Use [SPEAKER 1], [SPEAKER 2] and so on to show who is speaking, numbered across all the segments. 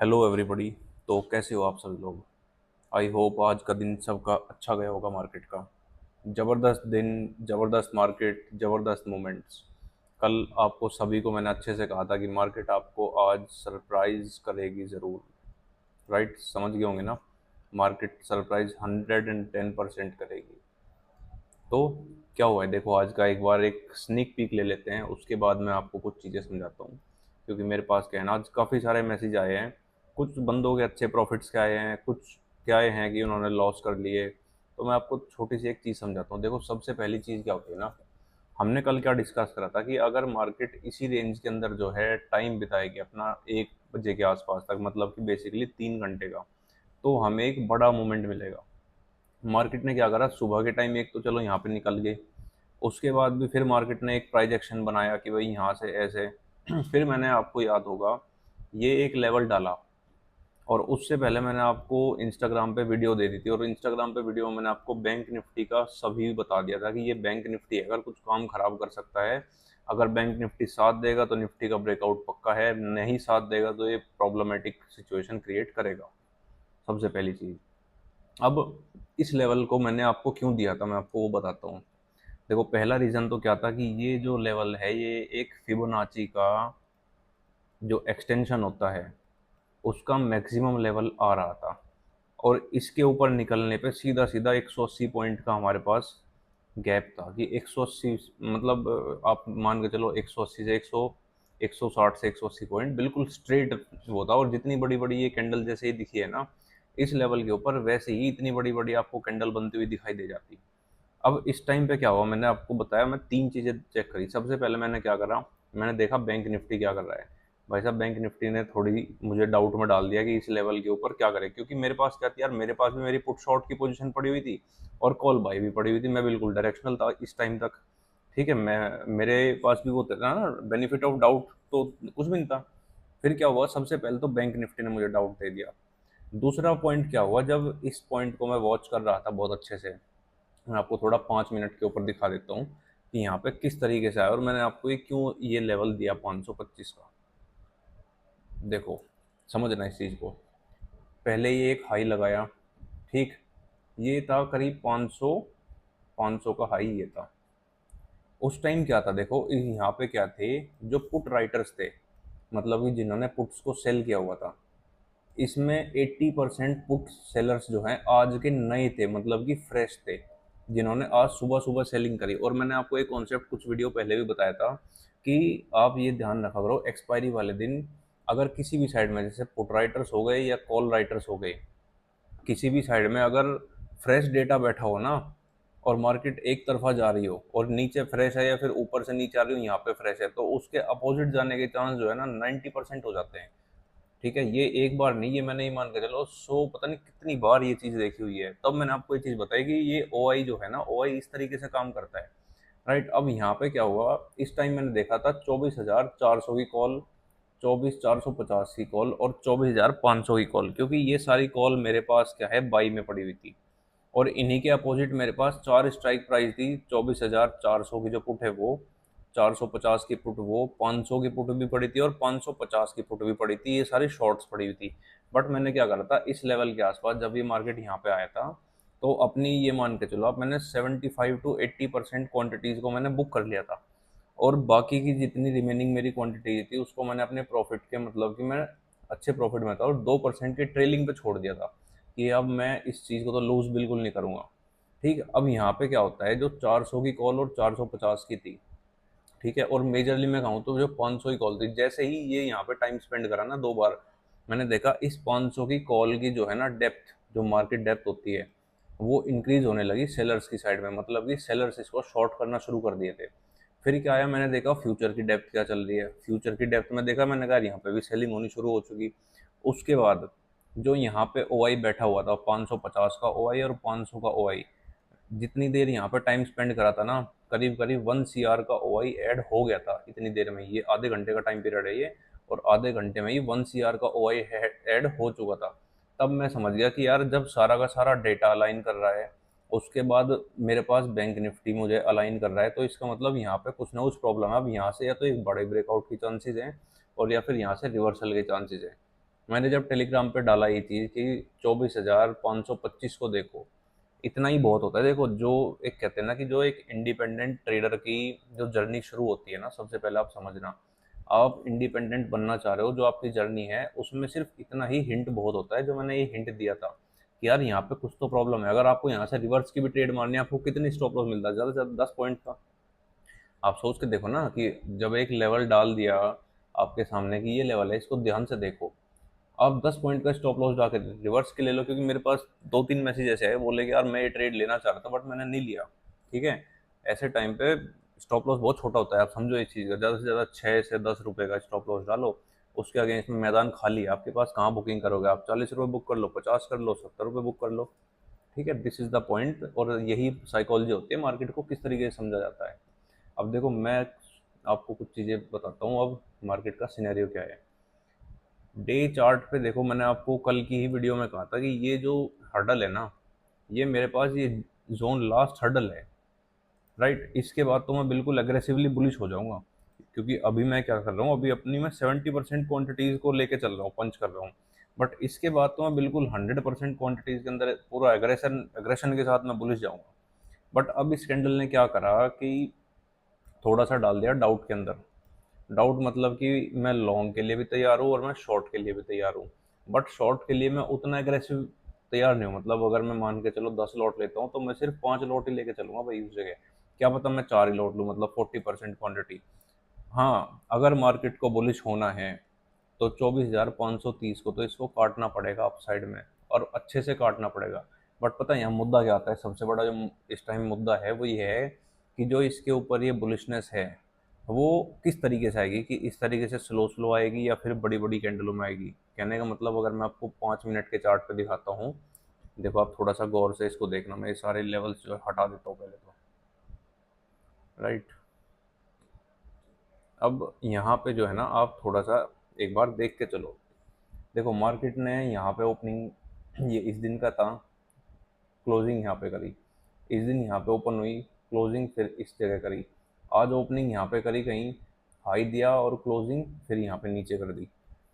[SPEAKER 1] Hello everybody. तो कैसे हो आप सभी लोग। आई होप आज का दिन सबका अच्छा गया होगा मार्केट का। ज़बरदस्त दिन, ज़बरदस्त मार्केट, ज़बरदस्त मोमेंट्स। कल आपको सभी को मैंने अच्छे से कहा था कि मार्केट आपको आज सरप्राइज करेगी ज़रूर। राइट, समझ गए होंगे ना। मार्केट सरप्राइज 110% करेगी। तो क्या हुआ है देखो, आज का एक बार एक स्नीक पीक ले लेते हैं, उसके बाद मैं आपको कुछ चीज़ें समझाता हूँ। क्योंकि मेरे पास क्या है ना, आज काफ़ी सारे मैसेज आए हैं। कुछ बंदों के अच्छे प्रॉफिट्स के आए हैं, कुछ क्या आए हैं कि उन्होंने लॉस कर लिए। तो मैं आपको छोटी सी एक चीज़ समझाता हूँ। देखो, सबसे पहली चीज़ क्या होती है ना, हमने कल क्या डिस्कस करा था कि अगर मार्केट इसी रेंज के अंदर जो है टाइम बिताएगी अपना 1 बजे के आसपास तक, मतलब कि बेसिकली 3 घंटे का, तो हमें एक बड़ा मोमेंट मिलेगा। मार्केट ने क्या करा, सुबह के टाइम एक तो चलो यहाँ पे निकल गए। उसके बाद भी फिर मार्केट ने एक प्राइस एक्शन बनाया कि भाई यहाँ से ऐसे फिर मैंने, आपको याद होगा, ये एक लेवल डाला। और उससे पहले मैंने आपको इंस्टाग्राम पे वीडियो दे दी थी, और इंस्टाग्राम पे वीडियो में मैंने आपको बैंक निफ्टी का सभी बता दिया था कि ये बैंक निफ्टी अगर कुछ काम खराब कर सकता है। अगर बैंक निफ्टी साथ देगा तो निफ्टी का ब्रेकआउट पक्का है, नहीं साथ देगा तो ये प्रॉब्लमेटिक सिचुएशन क्रिएट करेगा। सबसे पहली चीज़। अब इस लेवल को मैंने आपको क्यों दिया था, मैं आपको वो बताता हूँ। देखो, पहला रीज़न तो क्या था कि ये जो लेवल है ये एक फिबोनाची का जो एक्सटेंशन होता है उसका मैक्सिमम लेवल आ रहा था। और इसके ऊपर निकलने पे सीधा सीधा 180 पॉइंट का हमारे पास गैप था कि 180, मतलब आप मान के चलो 180 से 100, 160 से 180 पॉइंट बिल्कुल स्ट्रेट वो था। और जितनी बड़ी बड़ी ये कैंडल जैसे ही दिखी है ना इस लेवल के ऊपर, वैसे ही इतनी बड़ी बड़ी आपको कैंडल बनती हुई दिखाई दे जाती। अब इस टाइम पे क्या हुआ, मैंने आपको बताया, मैं तीन चीज़ें चेक करी। सबसे पहले मैंने क्या करा, मैंने देखा बैंक निफ्टी क्या कर रहा है। भाई साहब, बैंक निफ्टी ने थोड़ी मुझे डाउट में डाल दिया कि इस लेवल के ऊपर क्या करे, क्योंकि मेरे पास क्या था यार, मेरे पास भी मेरी पुट शॉर्ट की पोजीशन पड़ी हुई थी और कॉल बाई भी पड़ी हुई थी। मैं बिल्कुल डायरेक्शनल था इस टाइम तक। ठीक है, मैं मेरे पास भी वो था ना, बेनिफिट ऑफ डाउट, तो कुछ भी नहीं था। फिर क्या हुआ, सबसे पहले तो बैंक निफ्टी ने मुझे डाउट दे दिया। दूसरा पॉइंट क्या हुआ, जब इस पॉइंट को मैं वॉच कर रहा था बहुत अच्छे से, मैं आपको थोड़ा 5 मिनट के ऊपर दिखा देता हूँ कि यहाँ पे किस तरीके से आया। और मैंने आपको ये क्यों ये लेवल दिया 525 का। देखो, समझना इस चीज़ को। पहले ये एक हाई लगाया, ठीक, ये था करीब 500, 500 का हाई ये था। उस टाइम क्या था देखो, यहाँ पे क्या थे, जो पुट राइटर्स थे, मतलब कि जिन्होंने पुट्स को सेल किया हुआ था, इसमें 80% पुट सेलर्स जो हैं आज के नए थे, मतलब कि फ्रेश थे, जिन्होंने आज सुबह सुबह सेलिंग करी। और मैंने आपको एक कॉन्सेप्ट कुछ वीडियो पहले भी बताया था कि आप ये ध्यान रखा करो, एक्सपायरी वाले दिन अगर किसी भी साइड में, जैसे पुट राइटर्स हो गए या कॉल राइटर्स हो गए, किसी भी साइड में अगर फ्रेश डेटा बैठा हो ना, और मार्केट एक तरफा जा रही हो और नीचे फ्रेश है, या फिर ऊपर से नीचे आ रही हो यहाँ पे फ्रेश है, तो उसके अपोजिट जाने के चांस जो है ना 90% हो जाते हैं। ठीक है, ये एक बार नहीं, ये मैंने ही मान के चलो सो पता नहीं कितनी बार ये चीज़ देखी हुई है। तब मैंने आपको ये चीज़ बताई कि ये ओआई जो है ना, ओआई इस तरीके से काम करता है। राइट, अब यहाँ पे क्या हुआ, इस टाइम मैंने देखा था 24,400 की कॉल, 24,450 की कॉल और 24,500 की कॉल, क्योंकि ये सारी कॉल मेरे पास क्या है, बाई में पड़ी हुई थी। और इन्हीं के अपोजिट मेरे पास चार स्ट्राइक प्राइस थी, 24,400 की जो पुट है वो, 450 की पुट वो, 500 की पुट भी पड़ी थी और 550 की पुट भी पड़ी थी। ये सारी शॉर्ट्स पड़ी हुई थी। बट मैंने क्या करा था, इस लेवल के आसपास जब ये मार्केट यहाँ पे आया था, तो अपनी ये मान के चलो, अब मैंने 75 to 80% क्वांटिटीज़ को मैंने बुक कर लिया था। और बाकी की जितनी रिमेनिंग मेरी क्वांटिटी थी उसको मैंने अपने प्रॉफिट के, मतलब कि मैं अच्छे प्रॉफिट में था, और 2% की ट्रेलिंग पे छोड़ दिया था कि अब मैं इस चीज़ को तो लूज बिल्कुल नहीं करूँगा। ठीक है, अब यहाँ पे क्या होता है, जो 400 की कॉल और 450 की थी, ठीक है, और मेजरली मैं कहूँ तो जो 500 की कॉल थी, जैसे ही ये यहाँ पे टाइम स्पेंड करा ना 2 बार, मैंने देखा इस 500 की कॉल की जो है ना डेप्थ, जो मार्केट डेप्थ होती है, वो इंक्रीज होने लगी सेलर्स की साइड में, मतलब कि सेलर्स इसको शॉर्ट करना शुरू कर दिए थे। फिर क्या आया, मैंने देखा फ्यूचर की डेप्थ क्या चल रही है, फ्यूचर की डेप्थ में देखा, मैंने कहा यहाँ पे भी सेलिंग होनी शुरू हो चुकी। उसके बाद जो यहाँ पे ओआई बैठा हुआ था, 550 का ओआई और 500 का ओआई, जितनी देर यहाँ पर टाइम स्पेंड करा था ना, करीब करीब 1 CR का ओआई ऐड हो गया था इतनी देर में। ये आधे घंटे का टाइम पीरियड है ये, और आधे घंटे में ही 1 CR का ओआई ऐड हो चुका था। तब मैं समझ गया कि यार जब सारा का सारा डेटा अलाइन कर रहा है, उसके बाद मेरे पास बैंक निफ्टी मुझे अलाइन कर रहा है, तो इसका मतलब यहाँ पे कुछ ना कुछ प्रॉब्लम है। अब यहाँ से या तो एक बड़े ब्रेकआउट की चांसेस हैं, और या फिर यहाँ से रिवर्सल के चांसेस हैं। मैंने जब टेलीग्राम पे डाला ये चीज़ कि 24,525 को देखो, इतना ही बहुत होता है। देखो जो एक कहते हैं ना कि जो एक इंडिपेंडेंट ट्रेडर की जो जर्नी शुरू होती है ना, सबसे पहले आप समझना, आप इंडिपेंडेंट बनना चाह रहे हो, जो आपकी जर्नी है उसमें सिर्फ इतना ही हिंट बहुत होता है। जो मैंने ये हिंट दिया था कि यार यहाँ पे कुछ तो प्रॉब्लम है, अगर आपको यहाँ से रिवर्स की भी ट्रेड मारनी है, आपको कितनी स्टॉप लॉस मिलता है, ज़्यादा से ज़्यादा 10 पॉइंट का। आप सोच के देखो ना कि जब एक लेवल डाल दिया आपके सामने कि ये लेवल है, इसको ध्यान से देखो, आप 10 पॉइंट का स्टॉप लॉस जाके रिवर्स के ले लो। क्योंकि मेरे पास 2-3 मैसेज ऐसे आए, बोले कि यार मैं ये ट्रेड लेना चाह रहा था बट मैंने नहीं लिया। ठीक है, ऐसे टाइम पे स्टॉप लॉस बहुत छोटा होता है, आप समझो इस चीज़ का। ज़्यादा से ज़्यादा 6 से 10 रुपए का स्टॉप लॉस डालो, उसके अगेंस्ट में मैदान खाली है आपके पास, कहाँ बुकिंग करोगे आप? 40 रुपये बुक कर लो, 50 कर लो, 70 रुपये बुक कर लो। ठीक है, दिस इज़ द पॉइंट। और यही साइकोलॉजी होती है, मार्केट को किस तरीके से समझा जाता है। अब देखो मैं आपको कुछ चीज़ें बताता हूँ। अब मार्केट का सिनेरियो क्या है डे चार्ट पे। देखो मैंने आपको कल की ही वीडियो में कहा था कि ये जो हर्डल है ना, ये मेरे पास ये जोन लास्ट हर्डल है, राइट। इसके बाद तो मैं बिल्कुल एग्रेसिवली बुलिश हो जाऊंगा। क्योंकि अभी मैं क्या कर रहा हूँ, अभी अपनी मैं 70% क्वांटिटीज़ को लेके चल रहा हूँ, पंच कर रहा हूँ। बट इसके बाद तो मैं बिल्कुल 100% क्वांटिटीज़ के अंदर पूरा एग्रेशन एग्रेशन के साथ मैं बुलिश जाऊंगा। बट अब इस कैंडल ने क्या करा कि थोड़ा सा डाल दिया डाउट के अंदर। डाउट मतलब कि मैं लॉन्ग के लिए भी तैयार हूँ और मैं शॉर्ट के लिए भी तैयार हूँ। बट शॉर्ट के लिए मैं उतना एग्रेसिव तैयार नहीं हूँ। मतलब अगर मैं मान के चलो 10 लॉट लेता हूँ तो मैं सिर्फ 5 लॉट ही लेके चलूंगा भाई उस जगह। क्या पता मैं 4 ही लॉट लूँ, मतलब 40% क्वान्टिटी। हाँ, अगर मार्केट को बुलिश होना है तो 24,530 को तो इसको काटना पड़ेगा अप साइड में, और अच्छे से काटना पड़ेगा। बट पता है यहाँ मुद्दा क्या आता है, सबसे बड़ा जो इस टाइम मुद्दा है वो ये है कि जो इसके ऊपर ये बुलिशनेस है वो किस तरीके से आएगी, कि इस तरीके से स्लो स्लो आएगी या फिर बड़ी बड़ी कैंडलों में आएगी। कहने का मतलब, अगर मैं आपको 5 मिनट के चार्ट पे दिखाता हूँ, देखो आप थोड़ा सा गौर से इसको देखना। मैं ये सारे लेवल्स जो है हटा देता हूँ पहले तो, राइट। अब यहाँ पे जो है ना, आप थोड़ा सा एक बार देख के चलो। देखो मार्केट ने यहाँ पे ओपनिंग, ये इस दिन का था, क्लोजिंग यहाँ पे करी, इस दिन यहाँ पे ओपन हुई, क्लोजिंग फिर इस जगह करी, आज ओपनिंग यहाँ पे करी, कहीं हाई दिया और क्लोजिंग फिर यहाँ पे नीचे कर दी।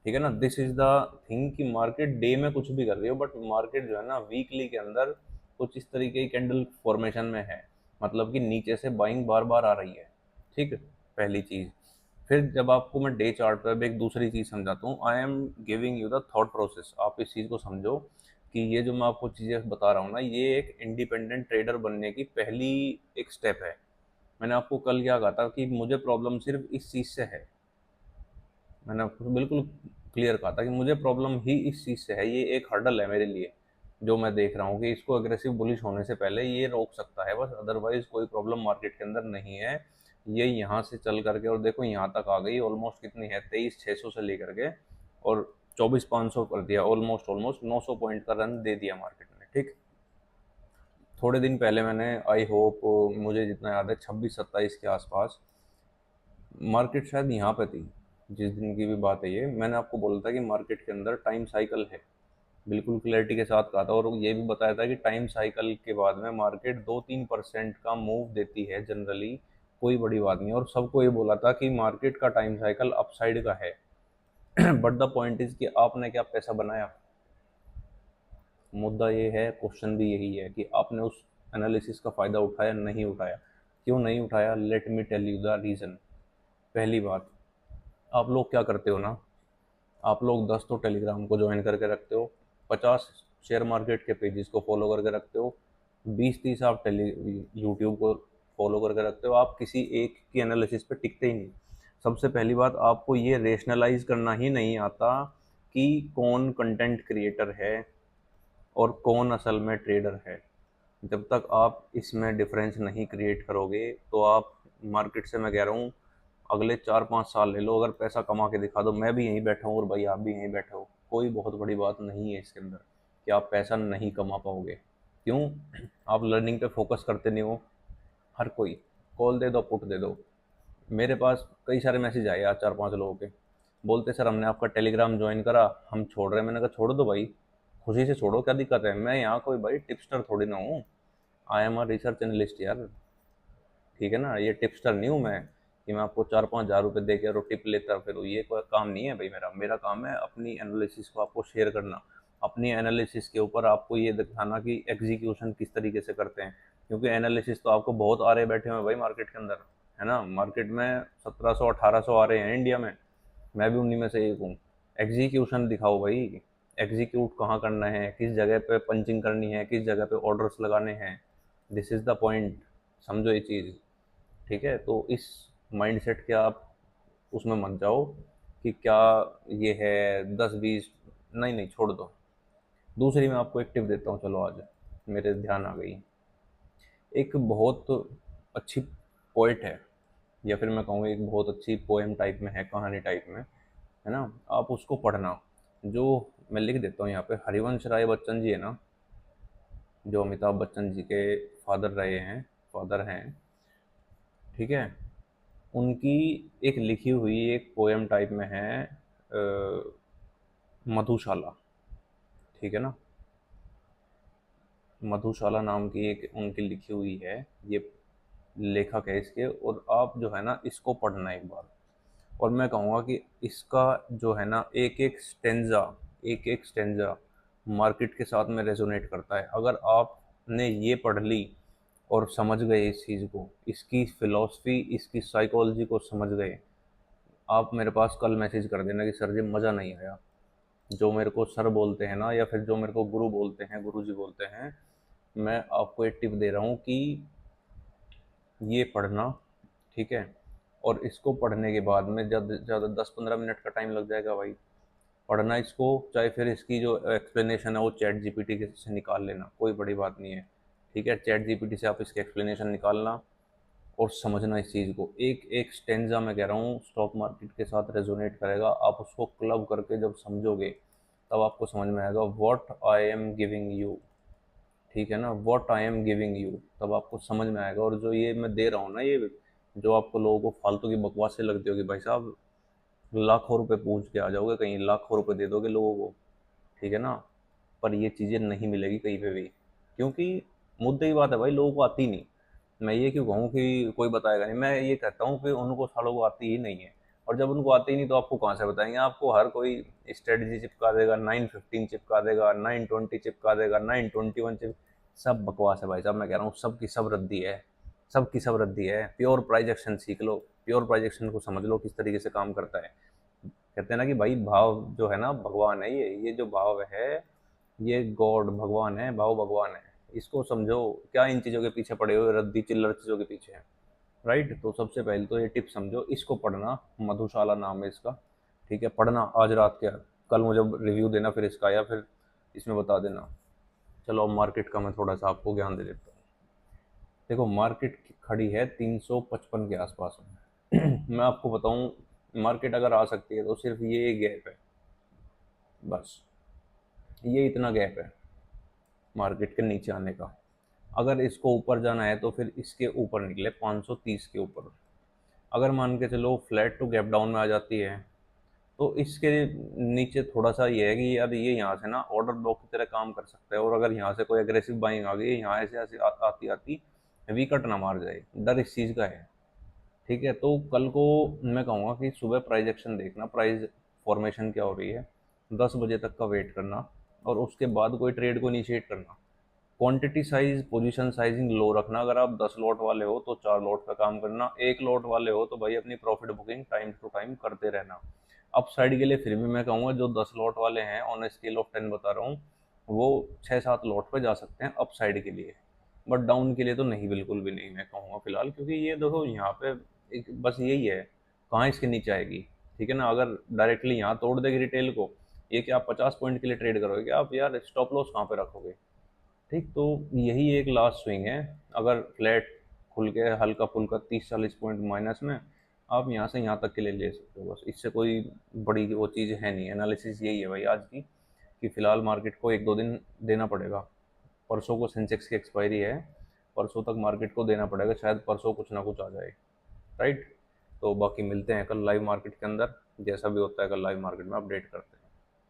[SPEAKER 1] ठीक है ना, दिस इज द थिंग कि मार्केट डे में कुछ भी कर रही हो, बट मार्केट जो है ना वीकली के अंदर कुछ इस तरीके की कैंडल फॉर्मेशन में है। मतलब कि नीचे से बाइंग बार बार आ रही है। ठीक है, पहली चीज़। फिर जब आपको मैं डे चार्ट पर एक दूसरी चीज़ समझाता हूँ, I am giving you the thought process. आप इस चीज़ को समझो कि ये जो मैं आपको चीज़ें बता रहा हूँ ना, ये एक इंडिपेंडेंट ट्रेडर बनने की पहली एक स्टेप है। मैंने आपको कल क्या कहा था कि मुझे प्रॉब्लम सिर्फ इस चीज़ से है। मैंने आपको बिल्कुल क्लियर कहा था कि मुझे प्रॉब्लम ही इस चीज़ से है, ये एक हर्डल है मेरे लिए। जो मैं देख रहा हूँ कि इसको अग्रेसिव बुलिश होने से पहले ये रोक सकता है बस, अदरवाइज कोई प्रॉब्लम मार्केट के अंदर नहीं है। ये यहाँ से चल करके और देखो यहाँ तक आ गई, ऑलमोस्ट कितनी है, 23,600 से लेकर के और 24,500 कर दिया, ऑलमोस्ट ऑलमोस्ट 900 पॉइंट का रन दे दिया मार्केट ने। ठीक, थोड़े दिन पहले मैंने, आई होप मुझे जितना याद है 26-27 के आसपास मार्केट शायद यहाँ पे थी, जिस दिन की भी बात है ये, मैंने आपको बोला था कि मार्केट के अंदर टाइम साइकिल है। बिल्कुल क्लैरिटी के साथ कहा था, और ये भी बताया था कि टाइम साइकिल के बाद में मार्केट 2-3% का मूव देती है जनरली, कोई बड़ी बात नहीं। और सबको ये बोला था कि मार्केट का टाइम साइकिल अपसाइड का है। बट द पॉइंट इज कि आपने क्या पैसा बनाया? मुद्दा ये है, क्वेश्चन भी यही है कि आपने उस एनालिसिस का फ़ायदा उठाया नहीं उठाया। क्यों नहीं उठाया? Let me tell you the reason. पहली बात, आप लोग क्या करते हो ना, आप लोग 10 तो टेलीग्राम को ज्वाइन करके रखते हो, 50 शेयर मार्केट के पेजेस को फॉलो करके रखते हो, 20-30 आप टेली यूट्यूब को फॉलो करके रखते हो। आप किसी एक की एनालिसिस पे टिकते ही नहीं। सबसे पहली बात, आपको ये रेशनलाइज करना ही नहीं आता कि कौन कंटेंट क्रिएटर है और कौन असल में ट्रेडर है। जब तक आप इसमें डिफरेंस नहीं क्रिएट करोगे तो आप, मार्केट से मैं कह रहा हूँ, अगले 4-5 साल ले लो, अगर पैसा कमा के दिखा दो। मैं भी यहीं बैठा हूँ और भाई आप भी यहीं बैठे हो, कोई बहुत बड़ी बात नहीं है इसके अंदर कि आप पैसा नहीं कमा पाओगे। क्यों? आप लर्निंग पे फोकस करते नहीं हो। हर कोई कॉल दे दो, पुट दे दो। मेरे पास कई सारे मैसेज आए आज 4-5 लोगों के, बोलते सर हमने आपका टेलीग्राम ज्वाइन करा, हम छोड़ रहे हैं। मैंने कहा छोड़ दो भाई, खुशी से छोड़ो, क्या दिक्कत है? मैं यहाँ कोई भाई टिप्सटर थोड़ी ना हूँ, I am a research analyst यार। ठीक है ना, ये टिप्सटर नहीं हूँ मैं। कि मैं आपको 4-5 हज़ार रुपये दे के और टिप लेता फिर, ये कोई काम नहीं है भाई। मेरा मेरा काम है अपनी एनालिसिस को आपको शेयर करना, अपनी एनालिसिस के ऊपर आपको ये दिखाना कि एग्जीक्यूशन किस तरीके से करते हैं। क्योंकि एनालिसिस तो आपको बहुत आ रहे बैठे हुए हैं भाई मार्केट के अंदर, है ना। मार्केट में 1700-1800 आ रहे हैं इंडिया में, मैं भी उन्हीं में से एक हूँ। एग्जीक्यूशन दिखाओ भाई, एग्जीक्यूट कहाँ करना है, किस जगह पे पंचिंग करनी है, किस जगह पे ऑर्डर्स लगाने हैं, दिस इज़ द पॉइंट। समझो ये चीज़, ठीक है। तो इस माइंडसेट के आप उसमें मत जाओ कि क्या ये है 10-20, नहीं नहीं, छोड़ दो। दूसरी मैं आपको एक टिप देता हूँ, चलो आज मेरे ध्यान आ गई। एक बहुत अच्छी पोइट है, या फिर मैं कहूँगा एक बहुत अच्छी पोएम टाइप में है, कहानी टाइप में, है ना। आप उसको पढ़ना, जो मैं लिख देता हूँ यहाँ पे। हरिवंश राय बच्चन जी है ना, जो अमिताभ बच्चन जी के फादर रहे हैं, फादर हैं, ठीक है। उनकी एक लिखी हुई एक पोएम टाइप में है, मधुशाला, ठीक है ना। मधुशाला नाम की एक उनकी लिखी हुई है, ये लेखक है इसके। और आप जो है ना इसको पढ़ना एक बार। और मैं कहूँगा कि इसका जो है ना एक एक स्टेंजा मार्केट के साथ में रेजोनेट करता है। अगर आपने ये पढ़ ली और समझ गए इस चीज़ को, इसकी फिलॉसफी, इसकी साइकोलॉजी को समझ गए, आप मेरे पास कल मैसेज कर देना कि सर जी मज़ा नहीं आया। जो मेरे को सर बोलते हैं ना, या फिर जो मेरे को गुरु बोलते हैं, गुरु जी बोलते हैं, मैं आपको एक टिप दे रहा हूँ कि ये पढ़ना, ठीक है। और इसको पढ़ने के बाद में ज़्यादा से ज़्यादा 10-15 मिनट का टाइम लग जाएगा भाई। पढ़ना इसको, चाहे फिर इसकी जो एक्सप्लेनेशन है वो चैट जीपीटी से निकाल लेना, कोई बड़ी बात नहीं है, ठीक है। चैट जीपीटी से आप इसके एक्सप्लेनेशन निकालना और समझना इस चीज़ को। एक एक स्टेंजा मैं कह रहा हूँ स्टॉक मार्केट के साथ रेजोनेट करेगा। आप उसको क्लब करके जब समझोगे, तब आपको समझ में आएगा what I am giving you, ठीक है ना, what I am giving you. तब आपको समझ में आएगा। और जो ये मैं दे रहा हूँ ना, ये जो आपको लोगों को फालतू की बकवास से लगती होगी, भाई साहब लाखों रुपए पूछ के आ जाओगे कहीं, लाखों रुपए दे दोगे लोगों को, ठीक है ना। पर ये चीज़ें नहीं मिलेगी कहीं पे भी, क्योंकि मुद्दे की बात है भाई, लोगों को आती नहीं। मैं ये क्यों कहूँ कि कोई बताएगा नहीं, मैं ये कहता हूँ कि उनको सालों को आती ही नहीं है। और जब उनको आती ही नहीं तो आपको कहाँ से बताएंगे। आपको हर कोई स्ट्रेटजी चिपका देगा, 915 चिपका देगा, 920 चिपका देगा, 921 चिप, सब बकवास है भाई साहब। मैं कह रहा हूँ सब की सब रद्दी है, सब की सब रद्दी है। प्योर प्राइज एक्शन सीख लो, प्योर प्राइज एक्शन को समझ लो किस तरीके से काम करता है। कहते हैं ना कि भाई भाव जो है ना भगवान है, ये जो भाव है, ये गॉड भगवान है, भाव भगवान है। इसको समझो, क्या इन चीज़ों के पीछे पड़े हुए रद्दी चिल्लर चीज़ों के पीछे हैं, राइट। तो सबसे पहले तो ये टिप समझो, इसको पढ़ना, मधुशाला नाम है इसका, ठीक है। पढ़ना आज रात के, कल मुझे रिव्यू देना फिर इसका, या फिर इसमें बता देना। चलो अब मार्केट का मैं थोड़ा सा आपको ज्ञान दे देता हूँ। देखो मार्केट खड़ी है 355 के आसपास में। मैं आपको बताऊं, मार्केट अगर आ सकती है तो सिर्फ ये गैप है, बस ये इतना गैप है मार्केट के नीचे आने का। अगर इसको ऊपर जाना है तो फिर इसके ऊपर निकले 530 के ऊपर। अगर मान के चलो फ्लैट टू गैप डाउन में आ जाती है, तो इसके नीचे थोड़ा सा ये है कि यार ये यहाँ से ना ऑर्डर ब्लॉक की तरह काम कर सकता है। और अगर यहाँ से कोई एग्रेसिव बाइंग आ गई, यहाँ ऐसे ऐसे आती आती विकट ना मार जाए, डर इस चीज़ का है, ठीक है। तो कल को मैं कहूँगा कि सुबह प्राइस एक्शन देखना, प्राइस फॉर्मेशन क्या हो रही है, 10 बजे तक का वेट करना, और उसके बाद कोई ट्रेड को इनिशिएट करना। क्वांटिटी साइज, पोजीशन साइजिंग लो रखना। अगर आप 10 लॉट वाले हो तो 4 लॉट का काम करना, 1 लॉट वाले हो तो भाई अपनी profit booking time to time करते रहना। अप साइड के लिए फिर भी मैं कहूँगा जो 10 लॉट वाले हैं, ऑन स्केल ऑफ 10 बता रहा हूँ, वो 6-7 लॉट पे जा सकते हैं अप साइड के लिए। बट डाउन के लिए तो नहीं, बिल्कुल भी नहीं मैं कहूँगा फिलहाल। क्योंकि ये देखो यहाँ पे एक बस यही है, कहाँ इसके नीचे आएगी, ठीक है ना। अगर डायरेक्टली यहाँ तोड़ देगी रिटेल को, ये कि आप 50 पॉइंट के लिए ट्रेड करोगे, आप यार स्टॉप लॉस कहाँ पे रखोगे, ठीक। तो यही एक लास्ट स्विंग है। अगर फ्लैट खुल के हल्का फुल्का 30-40 पॉइंट माइनस में, आप यहाँ से यहाँ तक के लिए ले सकते हो, बस इससे कोई बड़ी वो चीज़ है नहीं। एनालिसिस यही है भाई आज की, कि फ़िलहाल मार्केट को 1-2 दिन देना पड़ेगा। परसों को सेंसेक्स की एक्सपायरी है, परसों तक मार्केट को देना पड़ेगा, शायद परसों कुछ ना कुछ आ जाए, राइट। तो बाकी मिलते हैं कल लाइव मार्केट के अंदर, जैसा भी होता है कल लाइव मार्केट में अपडेट करते हैं।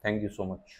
[SPEAKER 1] Thank you so much.